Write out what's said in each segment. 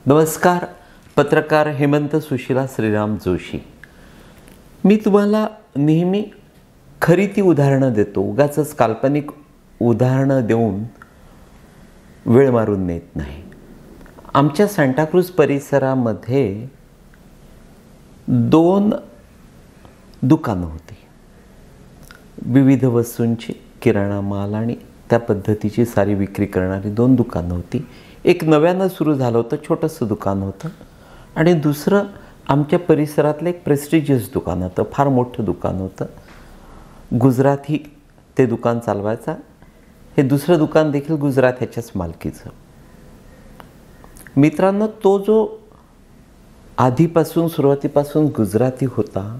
नमस्कार. पत्रकार हेमंत सुशीला श्रीराम जोशी. मी तुम्हाला नेहमी खरी ती उदाहरणं देतो, उगाचच काल्पनिक उदाहरणं देऊन वेळ मारून नेत नाही. आमच्या सांताक्रूज परिसरामध्ये 2 दुकानं होती. विविध वस्तूंची, किराणा माल आणि त्या पद्धतीची सारी विक्री करणारी 2 दुकानं होती. एक नव्यानं सुरू झालं होतं, छोटंसं दुकान होतं, आणि दुसरं आमच्या परिसरातलं एक प्रेस्टिजियस दुकान होतं, फार मोठं दुकान होतं. गुजराती ते दुकान चालवायचा. हे दुसरं दुकान देखील गुजरात्याच्याच मालकीचं. मित्रांनो, तो जो आधीपासून सुरुवातीपासून गुजराती होता,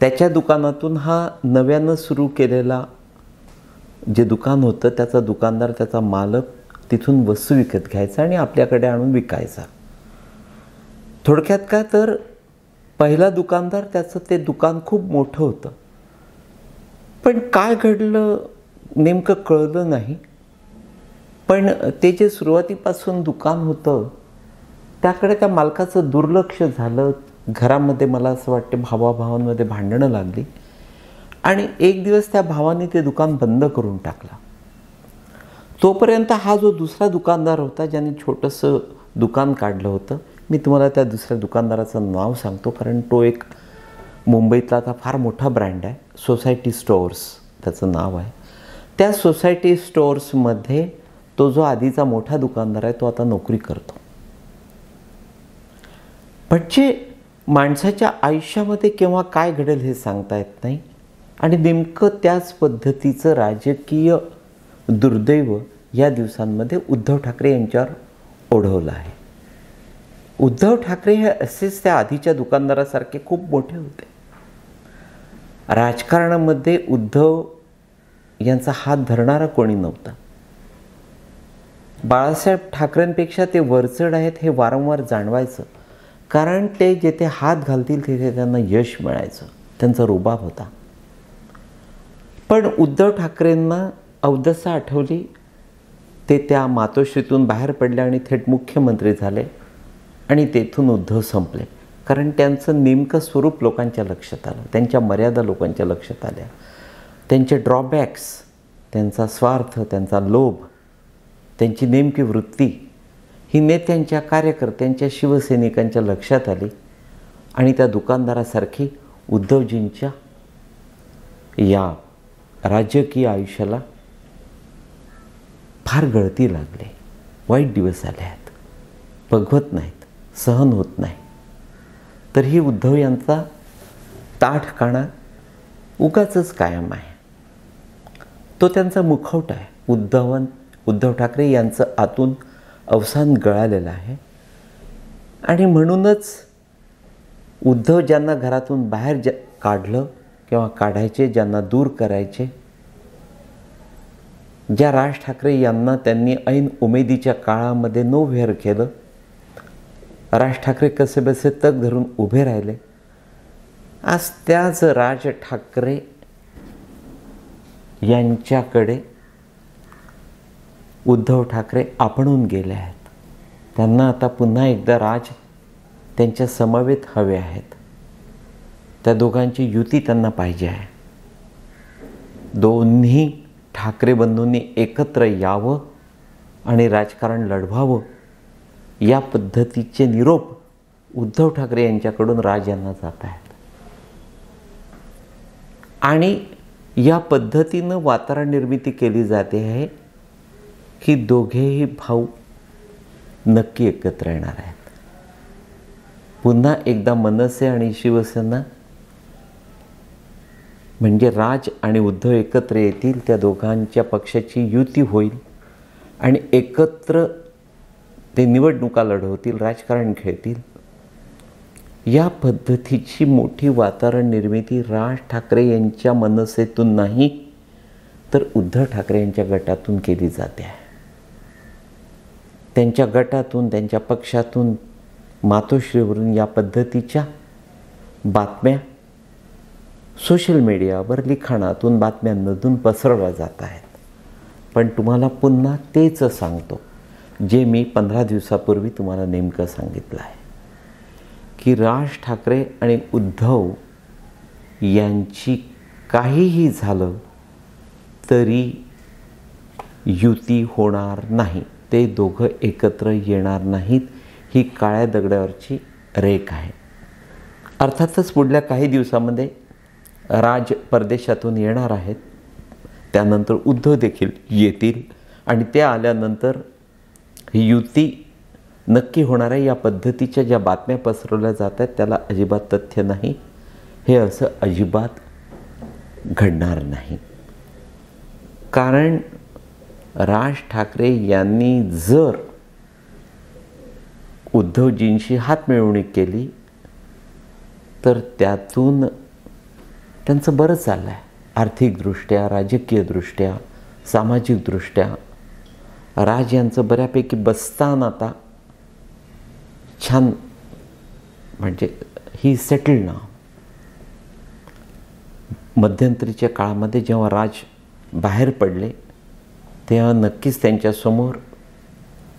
त्याच्या दुकानातून हा नव्यानं सुरू केलेला जे दुकान होतं त्याचा दुकानदार, त्याचा मालक तिथून वस्तू विकत घ्यायचा आणि आपल्याकडे आणून विकायचा. थोडक्यात काय तर पहिला दुकानदार, त्याचं ते दुकान खूप मोठं होतं, पण काय घडलं नेमकं कळलं नाही. पण ते जे सुरुवातीपासून दुकान होतं त्याकडे त्या मालकाचं दुर्लक्ष झालं. घरामध्ये मला असं वाटतं भावाभावांमध्ये भांडणं लागली आणि एक दिवस त्या भावाने ते दुकान बंद करून टाकला. तोपर्यंत हा जो दुसरा दुकानदार होता, ज्याने छोटंसं दुकान काढलं होतं, मी तुम्हाला त्या दुसऱ्या दुकानदाराचं नाव सांगतो, कारण तो एक मुंबईतला आता फार मोठा ब्रँड आहे. सोसायटी स्टोअर्स त्याचं नाव आहे. त्या सोसायटी स्टोअर्समध्ये तो जो आधीचा मोठा दुकानदार आहे तो आता नोकरी करतो. म्हणजे माणसाच्या आयुष्यामध्ये केव्हा काय घडेल हे सांगता येत नाही. आणि नेमकं त्याच पद्धतीचं राजकीय दुर्दैव या दिवसांमध्ये उद्धव ठाकरे यांच्यावर ओढवलं आहे. उद्धव ठाकरे हे असेच त्या आधीच्या दुकानदारासारखे खूप मोठे होते. राजकारणामध्ये उद्धव यांचा हात धरणारा कोणी नव्हता. बाळासाहेब ठाकरेंपेक्षा ते वरचढ आहेत हे वारंवार जाणवायचं, कारण ते जेथे हात घालतील तिथे त्यांना यश मिळायचं. त्यांचा रुबाब होता. पण उद्धव ठाकरेंना अवदसा आठवली. ते त्या मातोश्रीतून बाहेर पडले आणि थेट मुख्यमंत्री झाले आणि तेथून उद्धव संपले. कारण त्यांचं नेमकं स्वरूप लोकांच्या लक्षात आलं, त्यांच्या मर्यादा लोकांच्या लक्षात आल्या, त्यांचे ड्रॉबॅक्स, त्यांचा स्वार्थ, त्यांचा लोभ, त्यांची नेमकी वृत्ती ही नेत्यांच्या, कार्यकर्त्यांच्या, शिवसैनिकांच्या लक्षात आली. आणि त्या दुकानदारासारखी उद्धवजींच्या या राजकीय आयुष्याला फार गळती लागली. वाईट दिवस आले आहेत, बघवत नाहीत, सहन होत नाही. तर ही उद्धव यांचा ताठकाणा उगाचच कायम आहे. तो त्यांचा मुखवटा आहे. उद्धव ठाकरे यांचं आतून अवसान गळालेलं आहे. आणि म्हणूनच उद्धव ज्यांना घरातून बाहेर काढलं किंवा काढायचे, ज्यांना दूर करायचे, ज्या राज ठाकरे यांना त्यांनी ऐन उमेदीच्या काळामध्ये नोव्हेअर केलं, राज ठाकरे कसेबसे तग धरून उभे राहिले, आज त्याच राज ठाकरे यांच्याकडे उद्धव ठाकरे आपणून गेले आहेत. त्यांना आता पुन्हा एकदा राज त्यांच्या समवेत हवे आहेत. त्या दोघांची युती त्यांना पाहिजे आहे. दोन्ही ठाकरे बंधूंनी एकत्र यावं आणि राजकारण लढवावं, या पद्धतीचे निरोप उद्धव ठाकरे यांच्याकडून राज यांना जात आहेत. आणि या पद्धतीनं वातावरण निर्मिती केली जाते आहे की दोघेही भाऊ नक्की एकत्र येणार आहेत. पुन्हा एकदा मनसे आणि शिवसेना म्हणजे राज आणि उद्धव एकत्र येतील, त्या दोघांच्या पक्षाची युती होईल आणि एकत्र ते निवडणुका लढवतील, राजकारण खेळतील. या पद्धतीची मोठी वातावरण निर्मिती राज ठाकरे यांच्या मनसेतून नाही तर उद्धव ठाकरे यांच्या गटातून केली जाते आहे. त्यांच्या गटातून, त्यांच्या पक्षातून, मातोश्रीवरून या पद्धतीच्या बातम्या सोशल मीडियावर, लिखाणातून, बातम्यांमधून पसरवल्या जात आहेत. पण तुम्हाला पुन्हा तेच सांगतो जे मी 15 दिवसापूर्वी तुम्हाला नेमकं सांगितलं आहे की राज ठाकरे आणि उद्धव यांची काहीही झालं तरी युती होणार नाही, ते दोघं एकत्र येणार नाहीत, ही काळ्या दगडावरची रेख आहे. अर्थातच पुढल्या काही दिवसामध्ये राज परदेशातून येणार आहेत, त्यानंतर उद्धव देखील येतील आणि ते आल्यानंतर ही युती नक्की होणार आहे या पद्धतीच्या ज्या बातम्या पसरवल्या जात आहेत त्याला अजिबात तथ्य नाही. हे असं अजिबात घडणार नाही. कारण राज ठाकरे यांनी जर उद्धवजींशी हातमिळवणी केली तर त्यातून त्यांचं बरं चाललं आहे. आर्थिकदृष्ट्या, राजकीयदृष्ट्या, सामाजिकदृष्ट्या राज यांचं बऱ्यापैकी बस्तान आता छान, म्हणजे ही सेटल्ड ना. मध्यंतरीच्या काळामध्ये जेव्हा राज बाहेर पडले तेव्हा नक्कीच त्यांच्यासमोर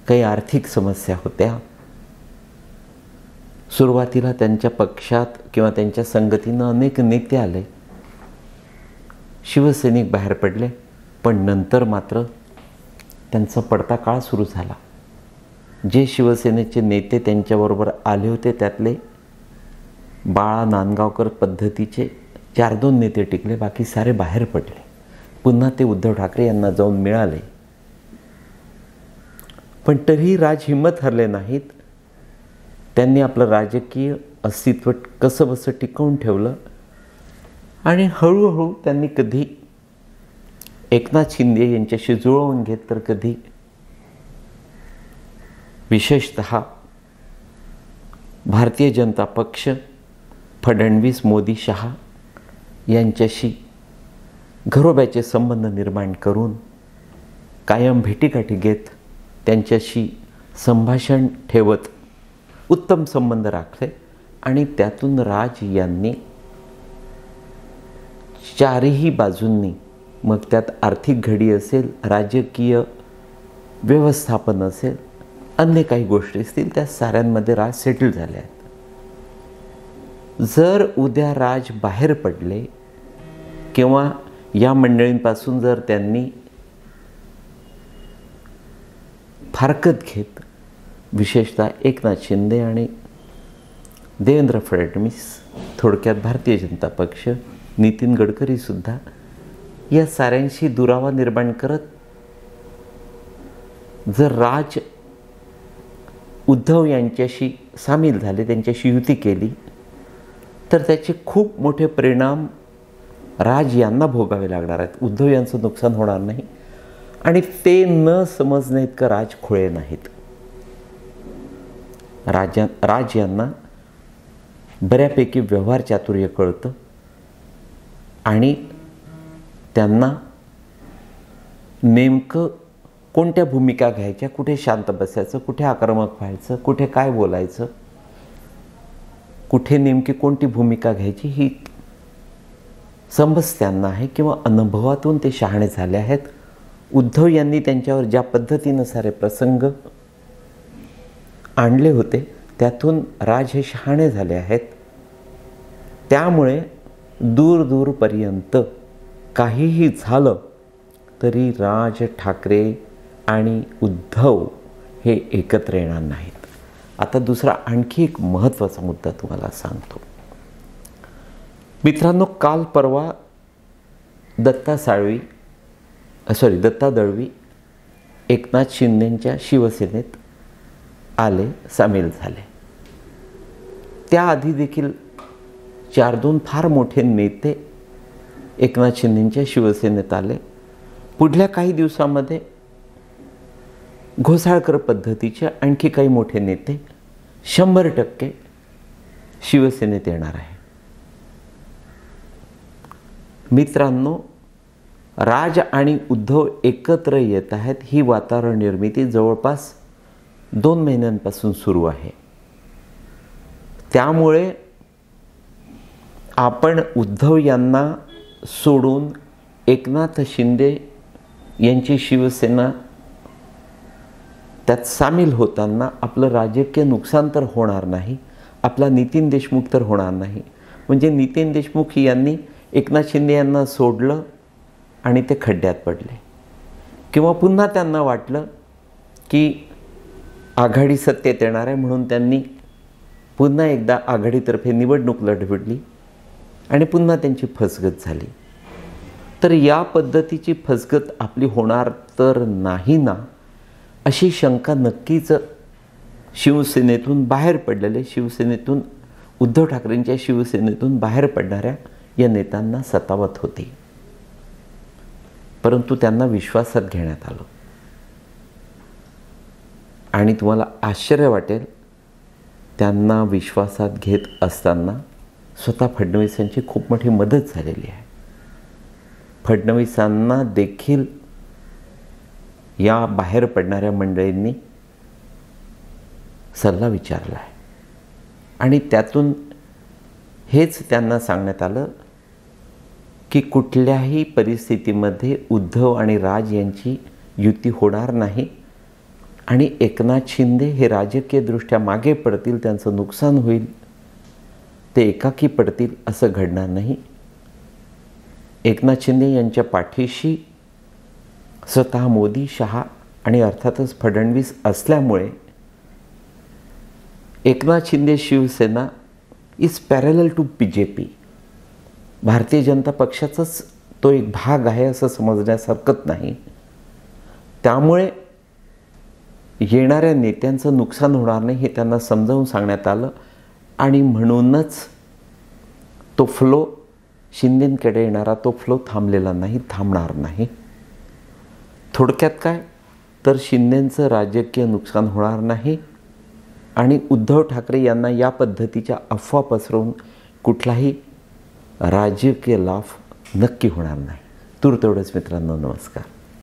काही आर्थिक समस्या होत्या. सुरुवातीला त्यांच्या पक्षात किंवा त्यांच्या संगतीनं अनेक नेते आले, शिवसैनिक बाहेर पडले, पण नंतर मात्र त्यांचा पडता काळ सुरू झाला. जे शिवसेनेचे नेते त्यांच्याबरोबर आले होते त्यातले बाळा नांदगावकर पद्धतीचे 4-2 नेते टिकले, बाकी सारे बाहेर पडले. पुन्हा ते उद्धव ठाकरे यांना जाऊन मिळाले, पण तरीही राज हिंमत हरले नाहीत. त्यांनी आपलं राजकीय अस्तित्व कसंबसं टिकवून ठेवलं आणि हळूहळू त्यांनी कधी एकनाथ शिंदे यांच्याशी जुळवून घेत तर कधी विशेषतः भारतीय जनता पक्ष, फडणवीस, मोदी, शहा यांच्याशी घरोब्याचे संबंध निर्माण करून कायम भेटीगाठी घेत त्यांच्याशी संभाषण ठेवत उत्तम संबंध राखले आणि त्यातून राज यांनी चारही बाजूंनी, मग त्यात आर्थिक घडी असेल, राजकीय व्यवस्थापन असेल, अन्य काही गोष्टी असतील, त्या साऱ्यांमध्ये राज सेटल झाले आहेत. जर उद्या राज बाहेर पडले किंवा या मंडळींपासून जर त्यांनी फारकत घेत, विशेषतः एकनाथ शिंदे आणि देवेंद्र फडणवीस, थोडक्यात भारतीय जनता पक्ष, नितीन गडकरीसुद्धा या साऱ्यांशी दुरावा निर्माण करत जर राज उद्धव यांच्याशी सामील झाले, त्यांच्याशी युती केली, तर त्याचे खूप मोठे परिणाम राज यांना भोगावे लागणार आहेत. उद्धव यांचं नुकसान होणार नाही आणि ते न समजणे इतकं राज खुळे नाहीत. राज यांना बऱ्यापैकी व्यवहार चातुर्य कळतं आणि त्यांना नेमकं कोणत्या भूमिका घ्यायच्या, कुठे शांत बसायचं, कुठे आक्रमक व्हायचं, कुठे काय बोलायचं, कुठे नेमकी कोणती भूमिका घ्यायची, ही समज त्यांना आहे किंवा अनुभवातून ते शहाणे झाले आहेत. उद्धव यांनी त्यांच्यावर ज्या पद्धतीनं सारे प्रसंग आणले होते त्यातून राज हे शहाणे झाले आहेत. त्यामुळे दूरपर्यंत काहीही झालं तरी राज ठाकरे आणि उद्धव हे एकत्र येणार नाहीत. आता दुसरा आणखी एक महत्त्वाचा मुद्दा तुम्हाला सांगतो. मित्रांनो, काल परवा दत्ता दळवी एकनाथ शिंदेंच्या शिवसेनेत आले, सामील झाले. त्याआधी देखील 4-2 फार मोठे नेते एकनाथ शिंदेंच्या शिवसेनेत आले. पुढल्या काही दिवसामध्ये घोसाळकर पद्धतीचे आणखी काही मोठे नेते 100% शिवसेनेत येणार आहे. मित्रांनो, राज आणि उद्धव एकत्र येत आहेत, ही वातावरण निर्मिती जवळपास 2 महिन्यांपासून सुरू आहे. त्यामुळे आपण उद्धव यांना सोडून एकनाथ शिंदे यांची शिवसेना त्यात सामील होताना आपलं राजकीय नुकसान तर होणार नाही, आपला नितीन देशमुख तर होणार नाही. म्हणजे नितीन देशमुख यांनी एकनाथ शिंदे यांना सोडलं आणि ते खड्ड्यात पडले. किंवा पुन्हा त्यांना वाटलं की आघाडी सत्तेत येणार आहे म्हणून त्यांनी पुन्हा एकदा आघाडीतर्फे निवडणूक लढवली आणि पुन्हा त्यांची फसगत झाली. तर या पद्धतीची फसगत आपली होणार तर नाही ना, अशी शंका नक्कीच शिवसेनेतून बाहेर पडलेले, शिवसेनेतून उद्धव ठाकरेंच्या शिवसेनेतून बाहेर पडणाऱ्या या नेत्यांना सतावत होती. परंतु त्यांना विश्वासात घेण्यात आलं. आणि तुम्हाला आश्चर्य वाटेल, त्यांना विश्वासात घेत असताना स्वतः फडणवीसांची खूप मोठी मदत झालेली आहे. फडणवीसांना देखील या बाहेर पडणाऱ्या मंडळींनी सल्ला विचारला आहे आणि त्यातून हेच त्यांना सांगण्यात आलं की कुठल्याही परिस्थितीमध्ये उद्धव आणि राज यांची युती होणार नाही आणि एकनाथ शिंदे हे राजकीयदृष्ट्या मागे पडतील, त्यांचं नुकसान होईल, ते एकाकी पडतील असं घडणार नाही. एकनाथ शिंदे यांच्या पाठीशी स्वतः मोदी, शहा आणि अर्थातच फडणवीस असल्यामुळे Eknath Shinde Shiv Sena is parallel to BJP. Bharatiya जनता पक्षाचाच तो एक भाग आहे असं समजण्यास हरकत नाही. त्यामुळे येणाऱ्या नेत्यांचं नुकसान होणार नाही हे त्यांना समजावून सांगण्यात आलं आणि म्हणूनच तो फ्लो शिंदेंकडे येणारा तो फ्लो थांबलेला नाही, थांबणार नाही. थोडक्यात काय तर शिंदेंचं राजकीय नुकसान होणार नाही आणि उद्धव ठाकरे यांना या पद्धतीच्या अफवा पसरवून कुठलाही राजकीय लाभ नक्की होणार नाही. तूर्त एवढंच मित्रांनो, नमस्कार.